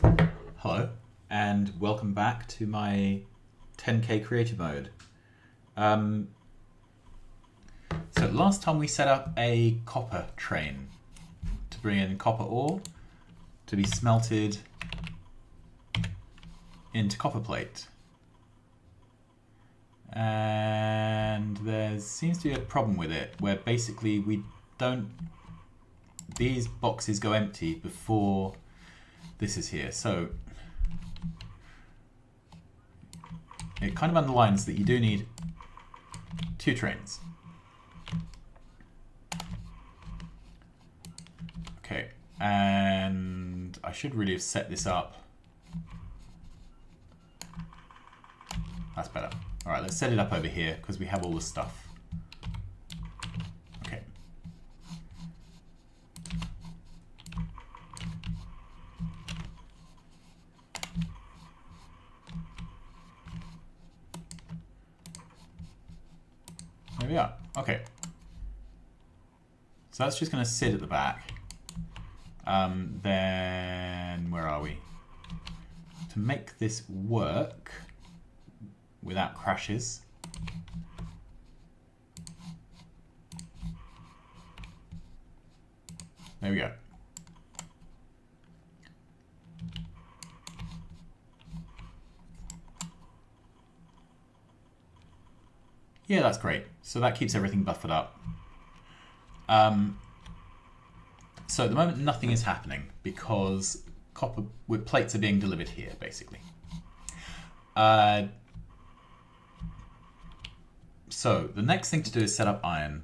Hello, and welcome back to my 10K creator mode. So last time we set up a copper train to bring in copper ore to be smelted into copper plate. And there seems to be a problem with it where basically these boxes go empty before this is here. So it kind of underlines that you do need 2 trains. Okay, and I should really have set this up. That's better. All right, let's set it up over here because we have all the stuff. Okay. There we are. Okay. So that's just going to sit at the back. Then where are we? To make this work without crashes, there we go. Yeah, that's great. So that keeps everything buffered up. So at the moment, nothing is happening because copper with plates are being delivered here, basically. So the next thing to do is set up iron.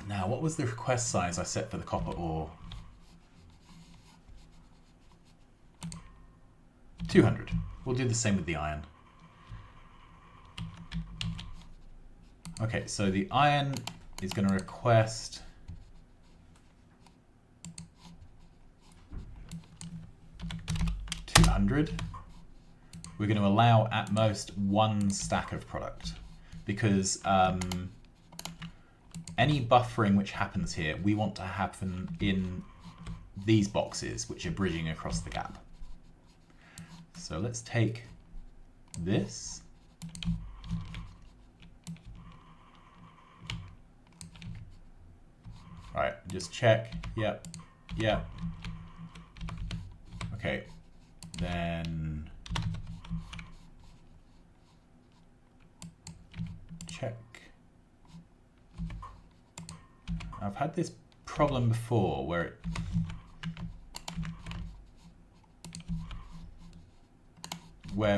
Now, what was the request size I set for the copper ore? 200. We'll do the same with the iron. Okay, so the iron is going to request 200. We're going to allow at most 1 stack of product because any buffering which happens here, we want to happen in these boxes which are bridging across the gap. So let's take this. All right, just check. Yep, yep. Okay, then check. I've had this problem before where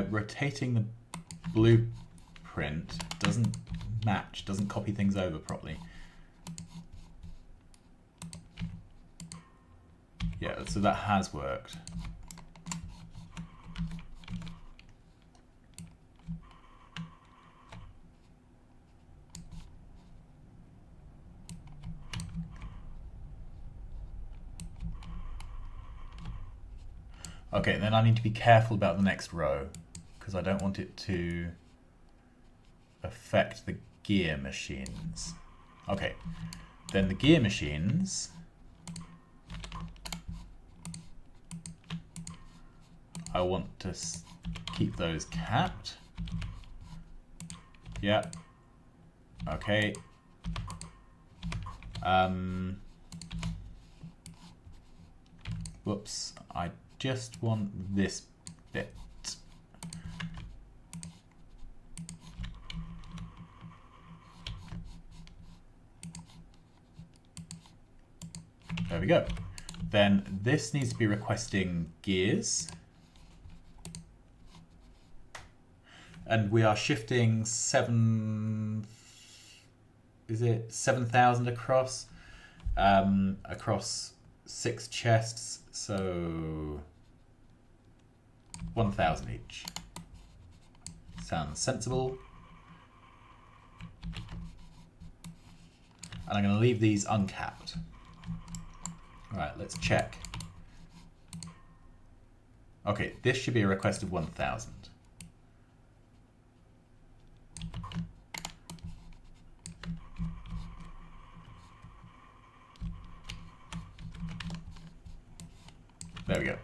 rotating the blueprint doesn't match, doesn't copy things over properly. Yeah, so that has worked. Okay, then I need to be careful about the next row because I don't want it to affect the gear machines. Okay, then the gear machines, I want to keep those capped. Yep. Okay. Whoops. I just want this bit. There we go. Then this needs to be requesting gears. And we are shifting 7,000 across, across 6 chests, so 1,000 each. Sounds sensible. And I'm going to leave these uncapped. All right, let's check. Okay, this should be a request of 1,000. There we go.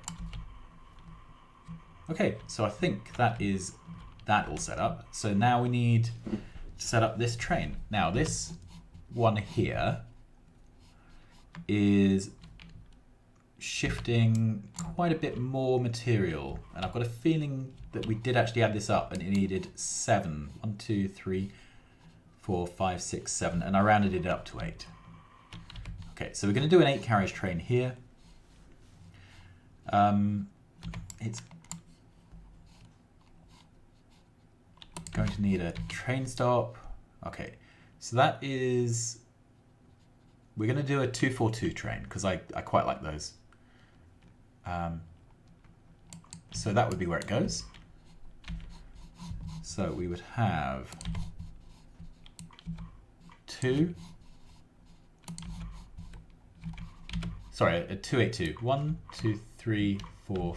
Okay, so I think that is that all set up. So now we need to set up this train. Now this one here is shifting quite a bit more material, and I've got a feeling that we did actually add this up and it needed 7. 1, 2, 3, 4, 5, 6, 7, and I rounded it up to 8. Okay, so we're going to do an 8 carriage train here. It's going to need a train stop. Okay, so that is, we're going to do a 242 train because I quite like those. So that would be where it goes. So we would have 2. Sorry, a 282. 1, 2, 3, 4,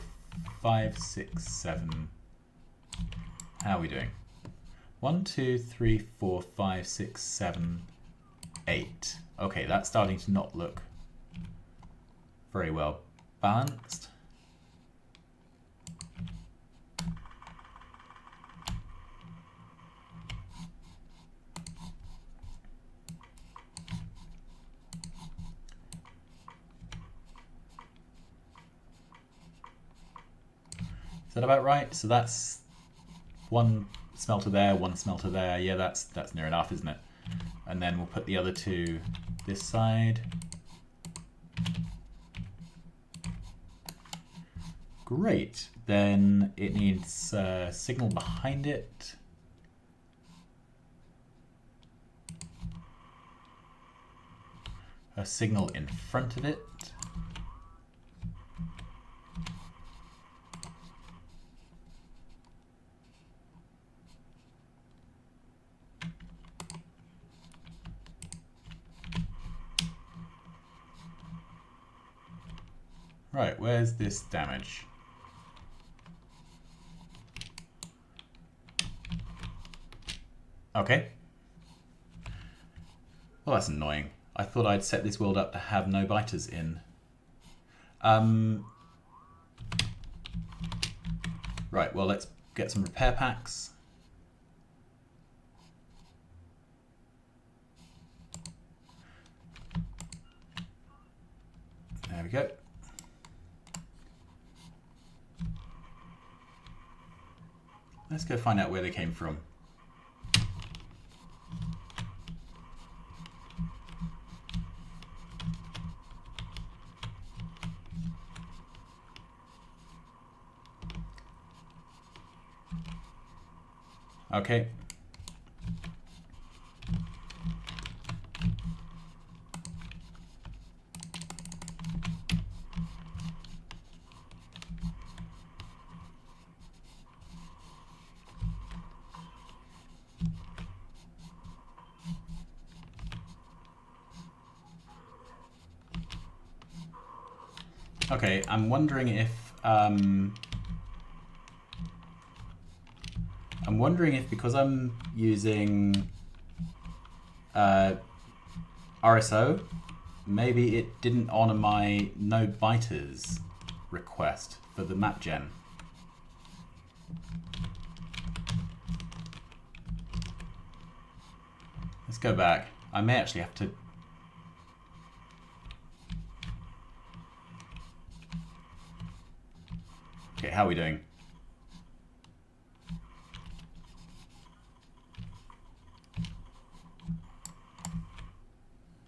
5, 6, 7. How are we doing? 1, 2, 3, 4, 5, 6, 7, 8. Okay, that's starting to not look very well balanced. Is that about right? So that's 1 smelter there, 1 smelter there. Yeah, that's near enough, isn't it? And then we'll put the other 2 this side. Great. Then it needs a signal behind it. A signal in front of it. Right, where's this damage? Okay. Well, that's annoying. I thought I'd set this world up to have no biters in. Right, well, let's get some repair packs. There we go. Let's go find out where they came from. Okay. Okay, I'm wondering if because I'm using RSO, maybe it didn't honor my no biters request for the map gen. Let's go back. I may actually have to. Okay, how are we doing?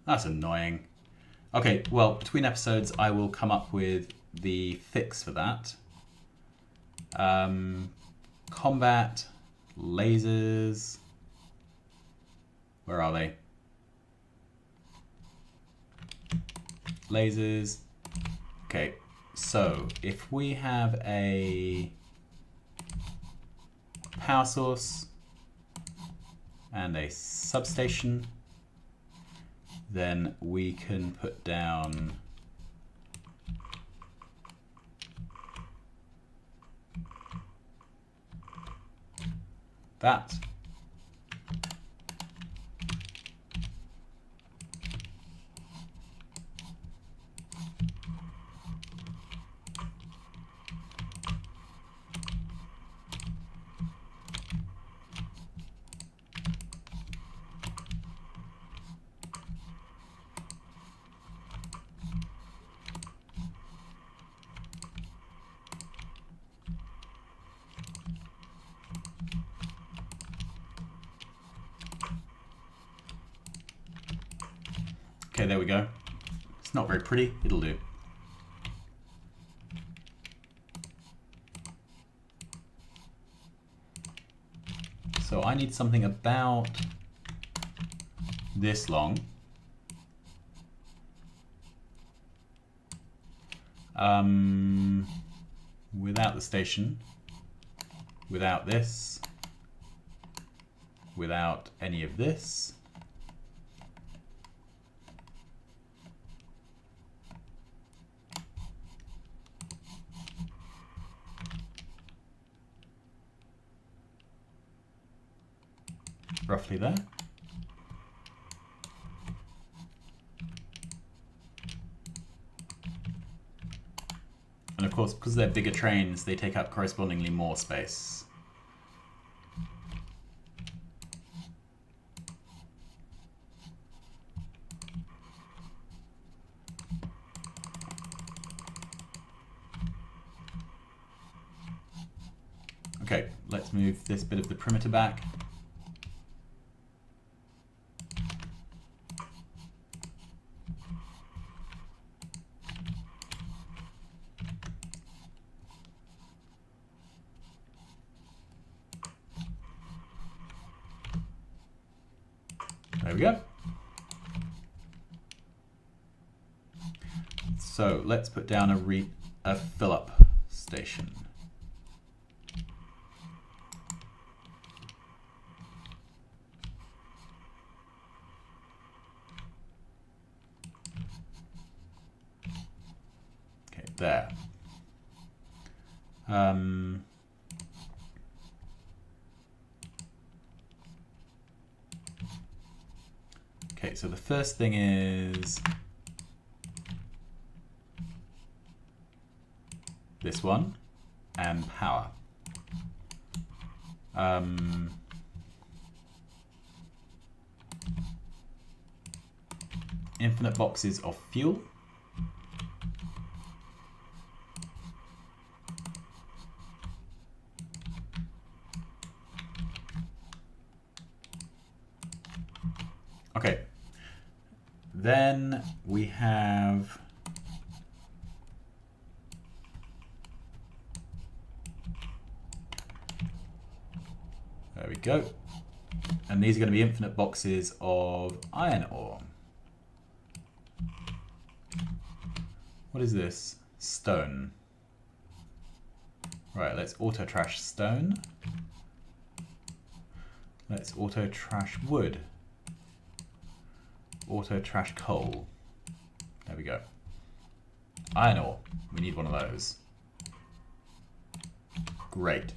That's annoying. Okay, well, between episodes, I will come up with the fix for that. Combat, lasers. Where are they? Lasers. Okay, so if we have a power source and a substation, then we can put down that. Okay, there we go. It's not very pretty, it'll do. So I need something about this long. Without the station, without this, without any of this. Roughly there. And of course, because they're bigger trains, they take up correspondingly more space. Okay, let's move this bit of the perimeter back. There we go. So let's put down a fill-up station. Okay, there. Okay, so the first thing is this one and power. Infinite boxes of fuel. Okay, then we have there we go, and these are going to be infinite boxes of iron ore. What is this? Stone. Right, let's auto trash stone. Let's auto trash wood. Auto trash coal. There we go. Iron ore. We need one of those. Great.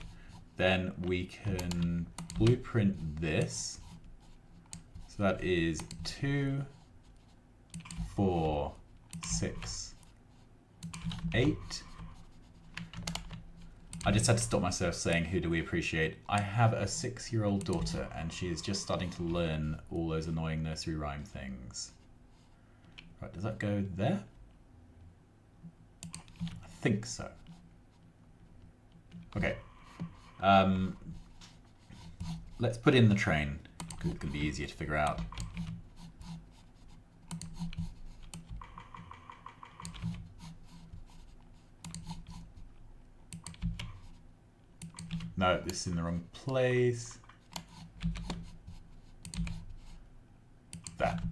Then we can blueprint this. So that is 2, 4, 6, 8. I just had to stop myself saying, who do we appreciate? I have a 6-year-old daughter and she is just starting to learn all those annoying nursery rhyme things. Right, does that go there? I think so. Okay. Let's put in the train, because it's going to be easier to figure out. No, this is in the wrong place. That.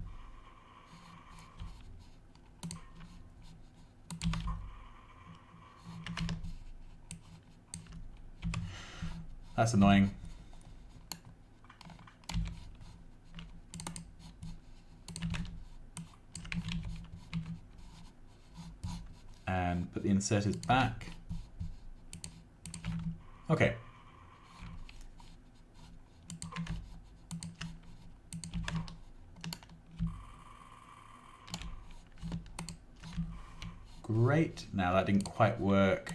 That's annoying. And put the inserters back. Okay. Great. Now that didn't quite work.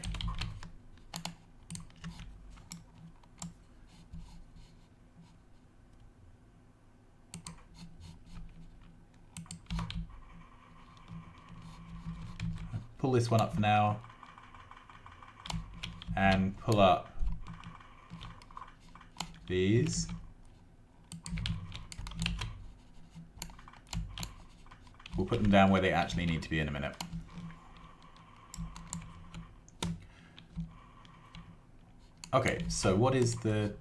Pull this one up for now. And pull up these. We'll put them down where they actually need to be in a minute. Okay, so what is the...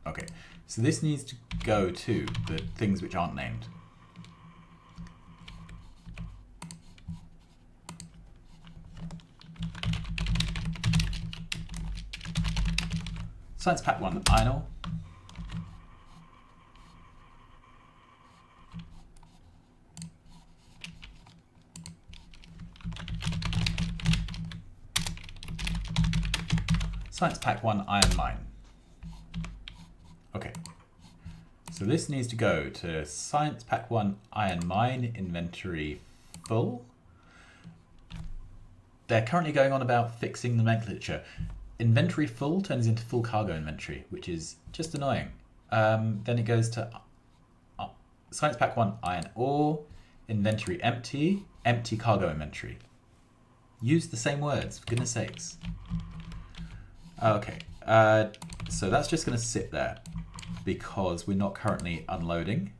Okay, so this needs to go to the things which aren't named. Science Pack 1, iron ore. Science Pack 1, iron mine. Okay, so this needs to go to Science Pack 1, iron mine, inventory full. They're currently going on about fixing the nomenclature. Inventory full turns into full cargo inventory, which is just annoying. Then it goes to Science Pack 1, iron ore, inventory empty, empty cargo inventory. Use the same words, for goodness sakes. Okay, so that's just going to sit there because we're not currently unloading.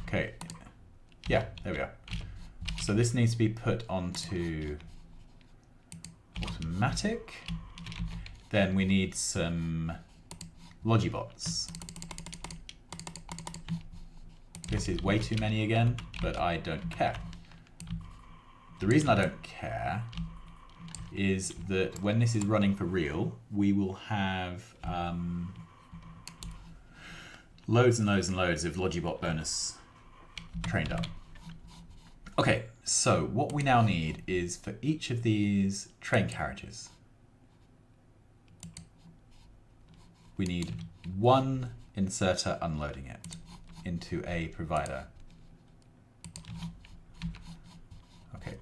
Okay, yeah, there we are. So this needs to be put onto automatic. Then we need some Logibots. This is way too many again, but I don't care. The reason I don't care is that when this is running for real, we will have loads and loads and loads of Logibot bonus trained up. Okay, so what we now need is for each of these train carriages, we need one inserter unloading it into a provider. Okay,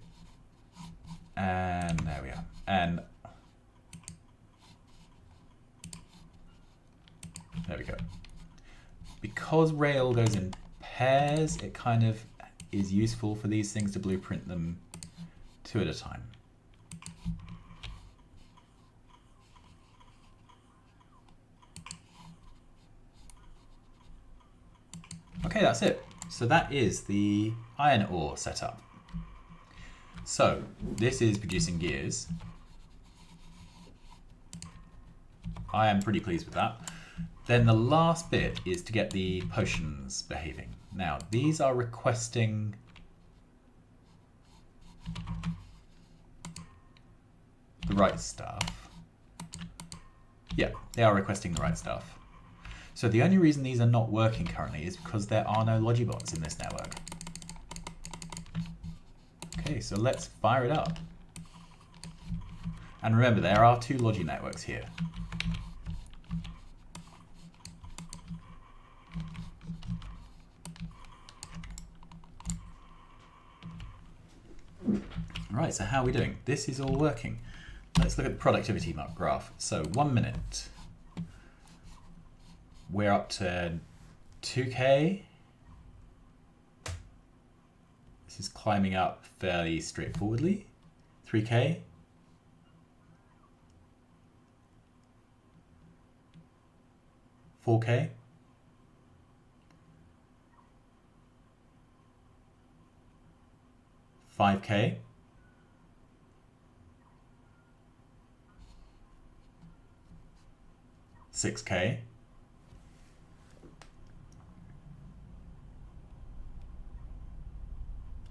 and there we are. And there we go. Because rail goes in pairs, it kind of is useful for these things to blueprint them two at a time. Okay, that's it. So that is the iron ore setup. So this is producing gears. I am pretty pleased with that. Then the last bit is to get the potions behaving. Now, these are requesting the right stuff. Yeah, they are requesting the right stuff. So the only reason these are not working currently is because there are no Logibots in this network. Okay, so let's fire it up. And remember, there are two Logi networks here. Right, so how are we doing? This is all working. Let's look at the productivity graph. So 1 minute. We're up to 2K. This is climbing up fairly straightforwardly. 3K. 4K. 5K. 6K.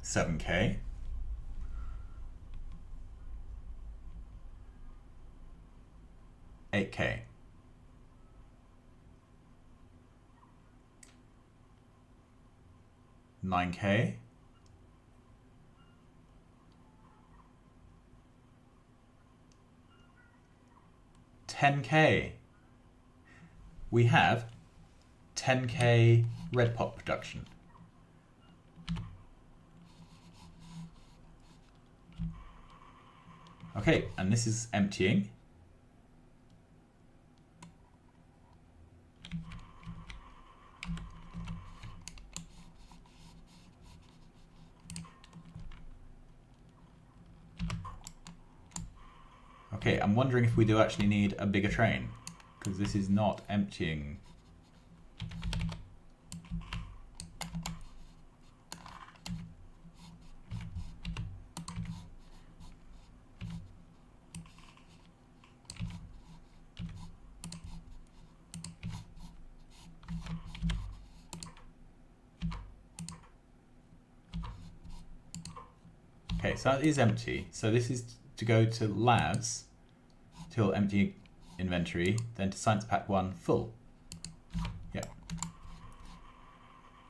7K. 8K. 9K. 10K. We have 10K red pot production. Okay, and this is emptying. Okay, I'm wondering if we do actually need a bigger train, because this is not emptying. Okay, so that is empty. So this is to go to labs till empty inventory, then to science pack 1 full. Yep.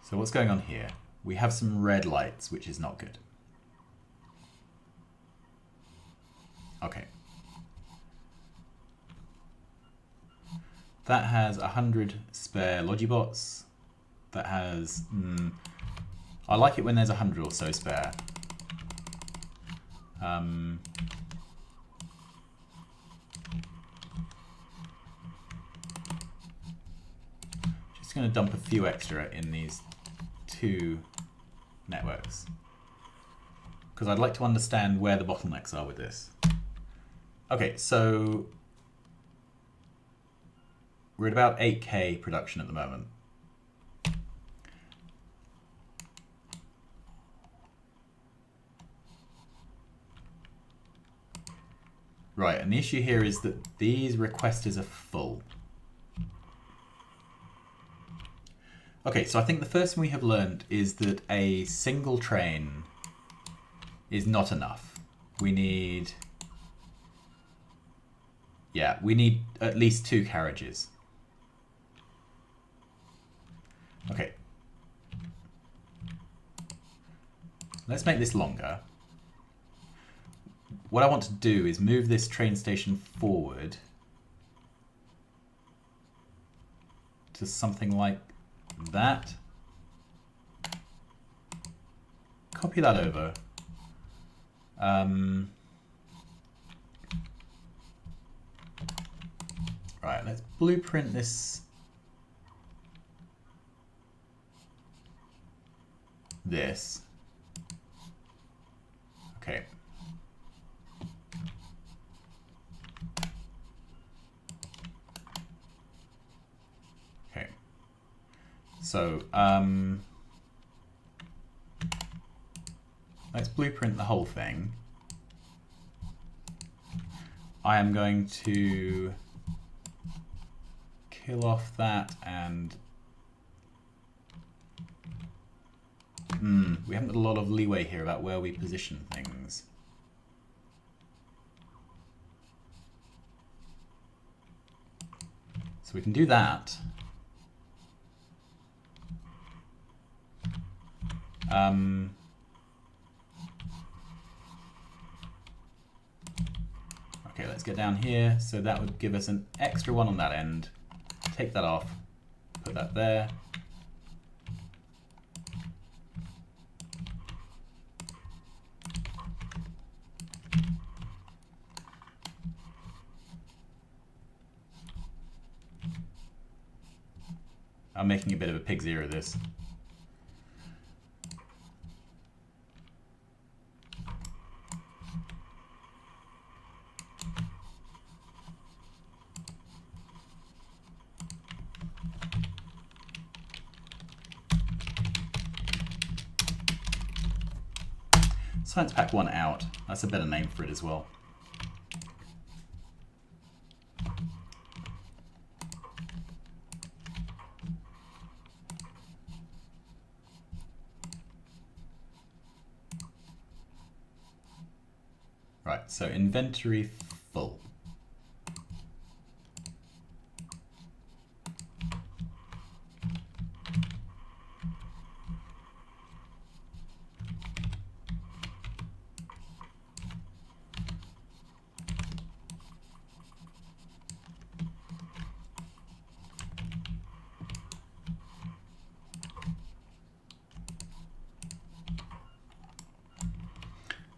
So what's going on here? We have some red lights, which is not good. Okay. That has 100 spare Logibots. That has... I like it when there's 100 or so spare. Just going to dump a few extra in these 2 networks, because I'd like to understand where the bottlenecks are with this. Okay, so we're at about 8K production at the moment. Right, and the issue here is that these requesters are full. Okay, so I think the first thing we have learned is that a single train is not enough. We need... yeah, we need at least 2 carriages. Okay. Let's make this longer. What I want to do is move this train station forward to something like that. Copy that over. Right, let's blueprint this. Okay. Okay. So, let's blueprint the whole thing. I am going to kill off that and we haven't got a lot of leeway here about where we position things. So we can do that. Okay, let's get down here. So that would give us an extra one on that end. Take that off, put that there. I'm making a bit of a pig's ear of this. Science Pack 1 out. That's a better name for it as well. Right, so inventory full.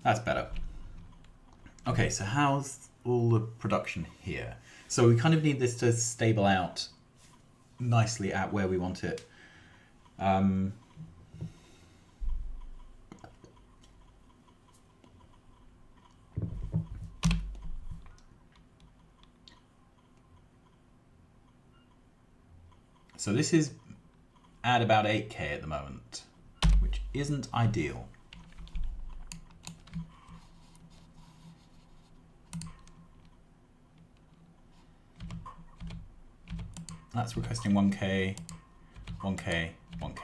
That's better. Okay, so how's all the production here? So we kind of need this to stable out nicely at where we want it. So this is at about 8K at the moment, which isn't ideal. That's requesting 1K, 1K, 1K.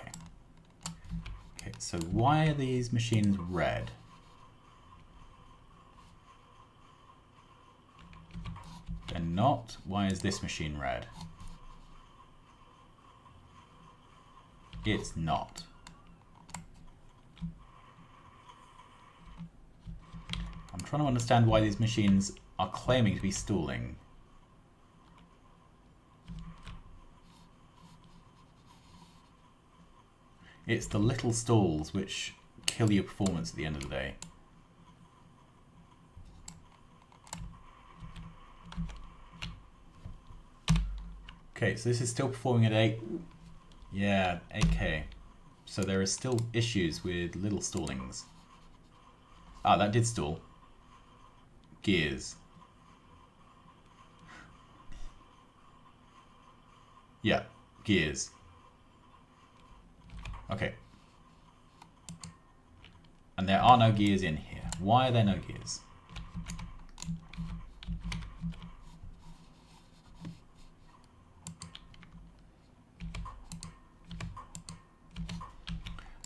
Okay, so why are these machines red? They're not. Why is this machine red? It's not. I'm trying to understand why these machines are claiming to be stalling. It's the little stalls which kill your performance at the end of the day. Okay, so this is still performing at 8. Yeah, 8K. So there are still issues with little stallings. Ah, that did stall. Gears. Yeah, gears. Okay. And there are no gears in here. Why are there no gears?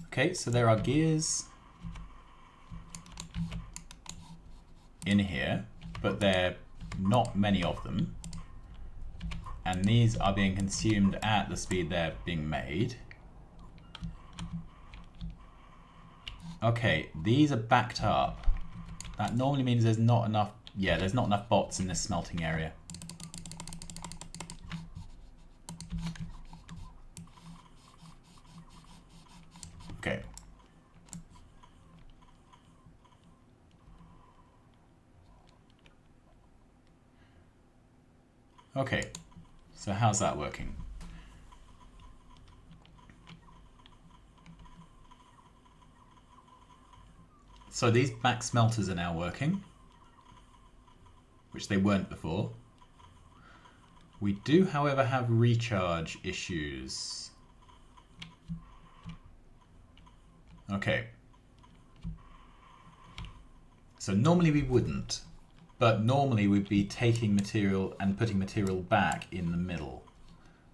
Okay, so there are gears in here, but there are not many of them. And these are being consumed at the speed they're being made. Okay, these are backed up. That normally means there's not enough, yeah, there's not enough bots in this smelting area. Okay. Okay, so how's that working? So these back smelters are now working, which they weren't before. We do, however, have recharge issues. Okay. So normally we wouldn't, but normally we'd be taking material and putting material back in the middle.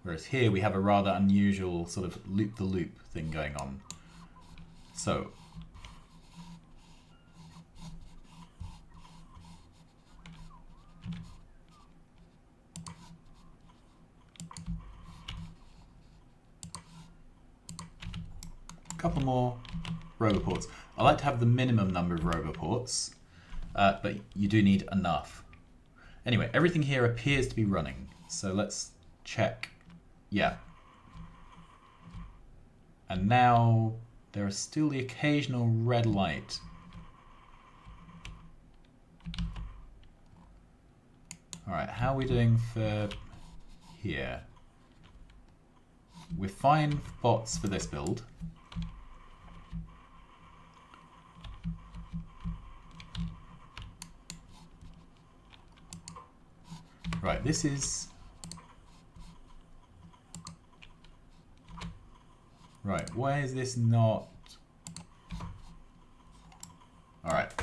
Whereas here we have a rather unusual sort of loop-the-loop thing going on. So couple more roboports. I like to have the minimum number of roboports, but you do need enough. Anyway, everything here appears to be running, so let's check. Yeah. And now there is still the occasional red light. Alright, how are we doing for here? We're fine for bots for this build. Right, this is... Right, why is this not... Alright.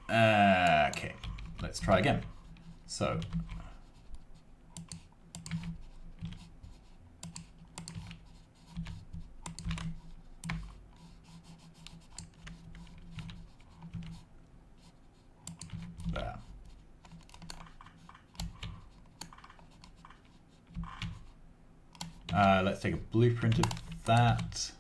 Okay, let's try again. So... There. Let's take a blueprint of that.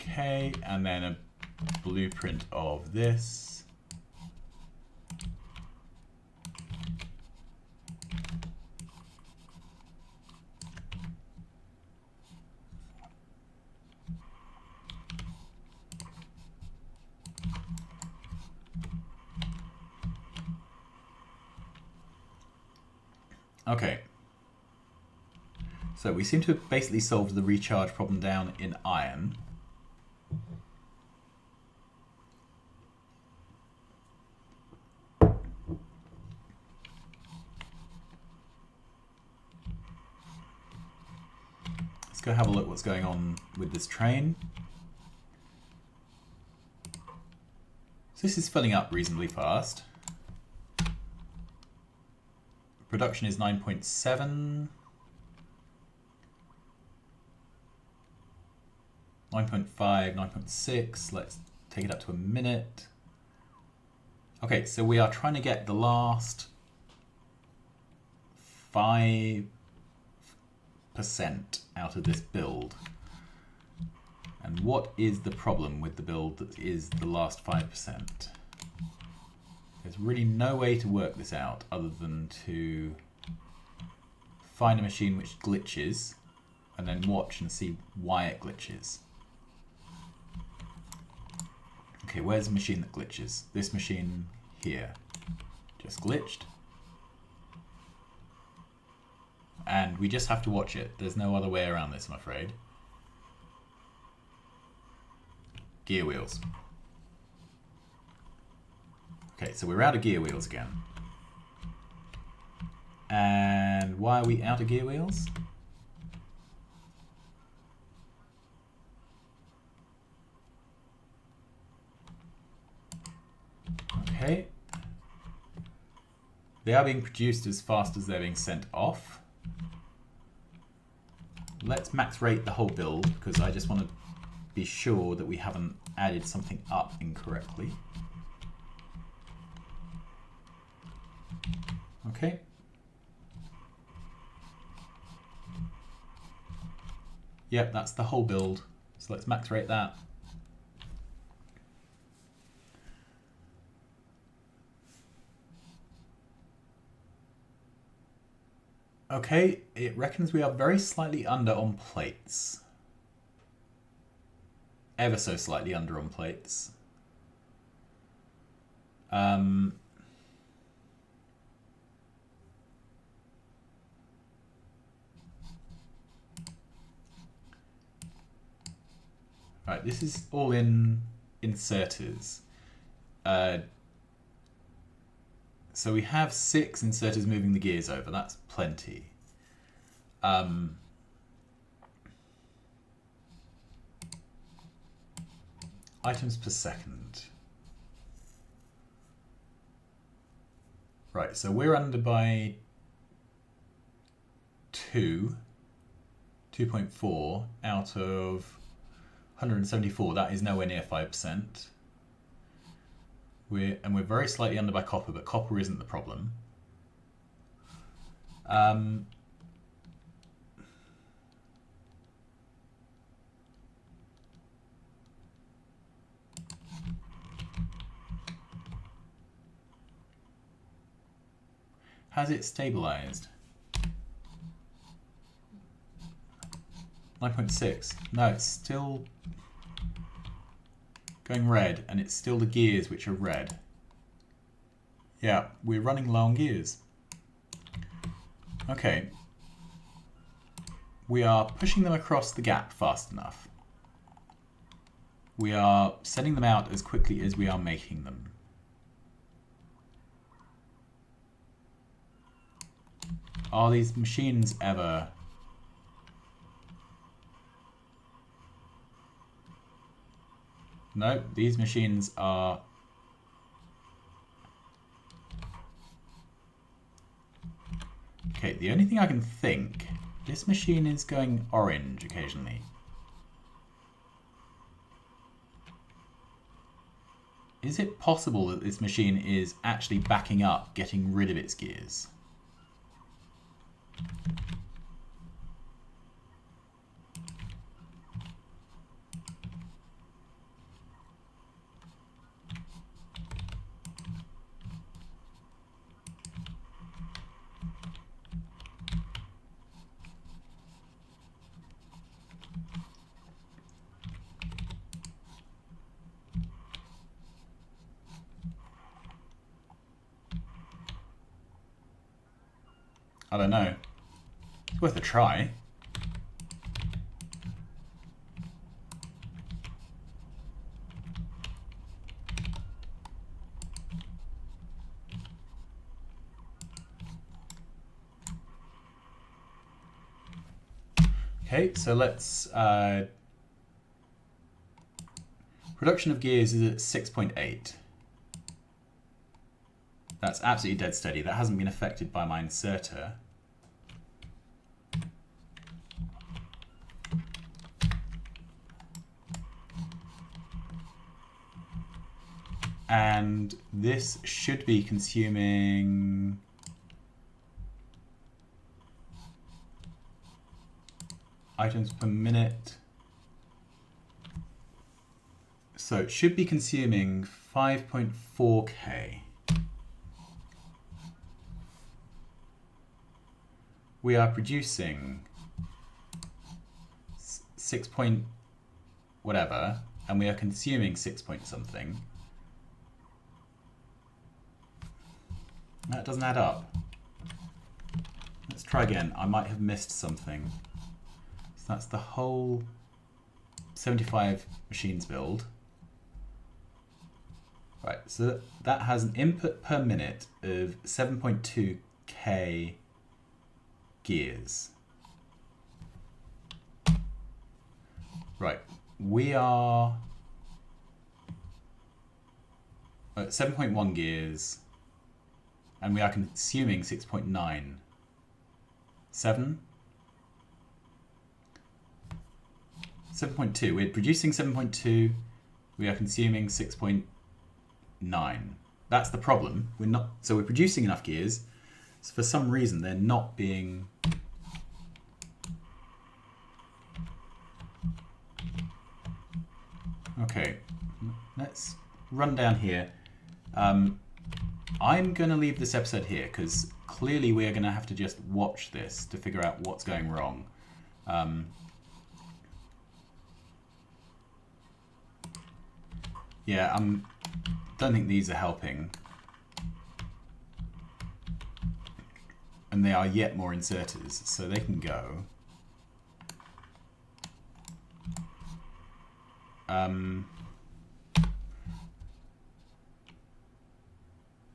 Okay, and then a blueprint of this. Okay. So we seem to have basically solved the recharge problem down in iron. Let's go have a look what's going on with this train. So this is filling up reasonably fast. Production is 9.7. 9.5, 9.6. Let's take it up to a minute. Okay, so we are trying to get the last 5% out of this build. And what is the problem with the build that is the last 5%? There's really no way to work this out other than to find a machine which glitches and then watch and see why it glitches. Okay, where's the machine that glitches? This machine here. Just glitched. And we just have to watch it. There's no other way around this, I'm afraid. Gear wheels. Okay, so we're out of gear wheels again. And why are we out of gear wheels? Okay. They are being produced as fast as they're being sent off. Let's max rate the whole build because I just want to be sure that we haven't added something up incorrectly. Okay. Yep, that's the whole build. So let's max rate that. Okay, it reckons we are very slightly under on plates. Ever so slightly under on plates. Right, this is all in inserters. So we have 6 inserters moving the gears over. That's plenty. Items per second. Right, so we're under by 2.4 out of 174. That is nowhere near 5%. We're very slightly under by copper, but copper isn't the problem. Has it stabilized? 9.6. No, it's still going red, and it's still the gears which are red. Yeah, we're running low on gears. Okay. We are pushing them across the gap fast enough. We are sending them out as quickly as we are making them. Are these machines ever... No, these machines are... Okay, the only thing I can think, this machine is going orange occasionally. Is it possible that this machine is actually backing up, getting rid of its gears? I don't know. It's worth a try. Okay, so let's... production of gears is at 6.8. That's absolutely dead steady. That hasn't been affected by my inserter. And this should be consuming... items per minute. So it should be consuming 5.4k. We are producing 6 point whatever, and we are consuming 6 point something. That doesn't add up. Let's try again. I might have missed something. So that's the whole 75 machines build. Right, so that has an input per minute of 7.2k gears. Right, we are at 7.1 gears, and we are consuming 6.9. 7? 7.2. We're producing 7.2. We are consuming 6.9. That's the problem. We're not. So we're producing enough gears. So for some reason, they're not being. Okay, let's run down here. I'm going to leave this episode here because clearly we are going to have to just watch this to figure out what's going wrong. Yeah, don't think these are helping. And they are yet more inserters, so they can go.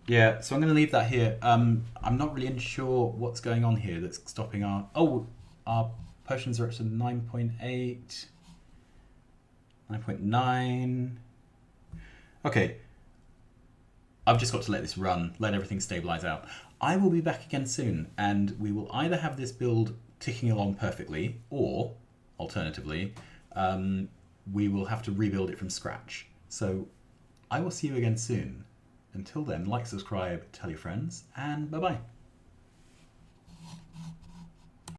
Yeah, so I'm going to leave that here. I'm not really sure what's going on here that's stopping our... Oh, our potions are up to 9.8, 9.9. Okay, I've just got to let this run, let everything stabilize out. I will be back again soon, and we will either have this build ticking along perfectly, or, alternatively, we will have to rebuild it from scratch. So I will see you again soon. Until then, like, subscribe, tell your friends, and bye-bye.